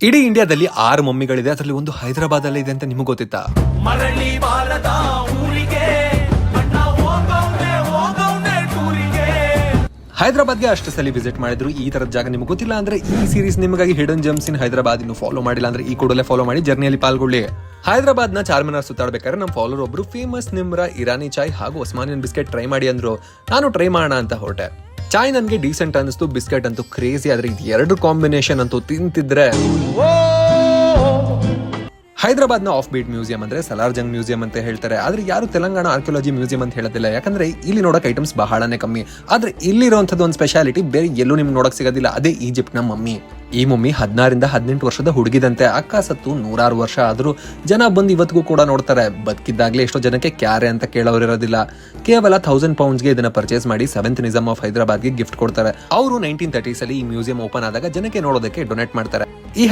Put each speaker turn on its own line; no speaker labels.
ಇಡೀ ಇಂಡಿಯಾದಲ್ಲಿ 6 ಮಮ್ಮಿಗಳಿದೆ. ಅದರಲ್ಲಿ ಒಂದು ಹೈದರಾಬಾದ್ ಅಲ್ಲಿ ಇದೆ ಅಂತ ನಿಮಗೆ ಗೊತ್ತಿತ್ತಾ?
ಮರಳಿ ಬಾರದ ಊರಿಗೆ ಅಣ್ಣ ಹೋಗವ್ನೆ ಟೂರಿಗೆ.
ಹೈದರಾಬಾದ್ಗೆ ಅಷ್ಟು ಸಲ ವಿಸಿಟ್ ಮಾಡಿದ್ರು. ಈ ತರದ ಜಾಗ ನಿಮ್ಗೆ ಗೊತ್ತಿಲ್ಲ ಅಂದ್ರೆ ಈ ಸೀರೀಸ್ ನಿಮಗಾಗಿ ಹಿಡನ್ ಜೆಮ್ಸ್ ಇನ್ ಹೈದರಾಬಾದ್ ಇನ್ನು ಫಾಲೋ ಮಾಡಿಲ್ಲ ಅಂದ್ರೆ ಈ ಕೂಡಲೇ ಫಾಲೋ ಮಾಡಿ ಜರ್ನಿಯಲ್ಲಿ ಪಾಲ್ಗೊಳ್ಳಿ. ಹೈದರಾಬಾದ್ ನ ಚಾರ್ಮಿನಾರ್ ಸುತ್ತಾಡ್ಬೇಕಾದ್ರೆ ನಮ್ಮ ಫಾಲೋವರ್ ಒಬ್ರು ಫೇಮಸ್ ನಿಮ್ರಾ ಇರಾನಿ ಚಾಯ್ ಹಾಗೂ ಒಸ್ಮಾನಿಯನ್ ಬಿಸ್ಕೆಟ್ ಟ್ರೈ ಮಾಡಿ ಅಂದ್ರು. ನಾನು ಟ್ರೈ ಮಾಡೋಣ ಅಂತ ಹೊರಟೆ. ಚಾಯ್ ನನ್ಗೆ ಡೀಸೆಂಟ್ ಅನಿಸ್ತು, ಬಿಸ್ಕೆಟ್ ಅಂತೂ ಕ್ರೇಜಿ. ಆದ್ರೆ ಇದು ಎರಡು ಕಾಂಬಿನೇಷನ್ ಅಂತೂ ತಿಂತಿದ್ರೆ ಹೈದರಾಬಾದ್ ನ ಆಫ್ ಬೀಟ್ ಮ್ಯೂಸಿಯಂ ಅಂದ್ರೆ ಸಲಾರ್ಜಂಗ್ ಮ್ಯೂಸಿಯಂ ಅಂತ ಹೇಳ್ತಾರೆ. ಆದ್ರೆ ಯಾರು ತೆಲಂಗಾಣ ಆರ್ಕಿಯಾಲಜಿ ಮ್ಯೂಸಿಯಂ ಅಂತ ಹೇಳೋದಿಲ್ಲ, ಯಾಕಂದ್ರೆ ಇಲ್ಲಿ ನೋಡಕ್ ಐಟಮ್ಸ್ ಬಹಳನೇ ಕಮ್ಮಿ. ಆದ್ರೆ ಇಲ್ಲಿರುವಂತದ್ದು ಒಂದು ಸ್ಪೆಷಾಲಿಟಿ ಬೇರೆ ಎಲ್ಲೂ ನಿಮ್ಗೆ ನೋಡಕ್ ಸಿಗೋದಿಲ್ಲ. ಅದೇ ಈಜಿಪ್ಟ್ ನ ಮಮ್ಮಿ. ಈ ಮಮ್ಮಿ 16 ರಿಂದ 18 ವರ್ಷದ ಹುಡುಗಿದಂತೆ. ಅಕ್ಕ ಸತ್ತು 106 ವರ್ಷ ಆದ್ರೂ ಜನ ಬಂದು ಇವತ್ತಿಗೂ ಕೂಡ ನೋಡ್ತಾರೆ. ಬದುಕಿದ್ದಾಗ್ಲೇ ಎಷ್ಟೋ ಜನಕ್ಕೆ ಕ್ಯಾರೆ ಅಂತ ಕೇಳೋರಿರೋದಿಲ್ಲ. ಕೇವಲ 1000 ಪೌಂಡ್ಸ್ಗೆ ಇದನ್ನ ಪರ್ಚೇಸ್ ಮಾಡಿ 7th ನಿಜಾಮ್ ಆಫ್ ಹೈದರಾಬಾದ್ಗೆ ಗಿಫ್ಟ್ ಕೊಡ್ತಾರೆ. ಅವರು 1930s ಅಲ್ಲಿ ಈ ಮ್ಯೂಸಿಯಂ ಓಪನ್ ಆದಾಗ ಜನಕ್ಕೆ ನೋಡೋದಕ್ಕೆ ಡೊನೇಟ್ ಮಾಡ್ತಾರೆ. ಈ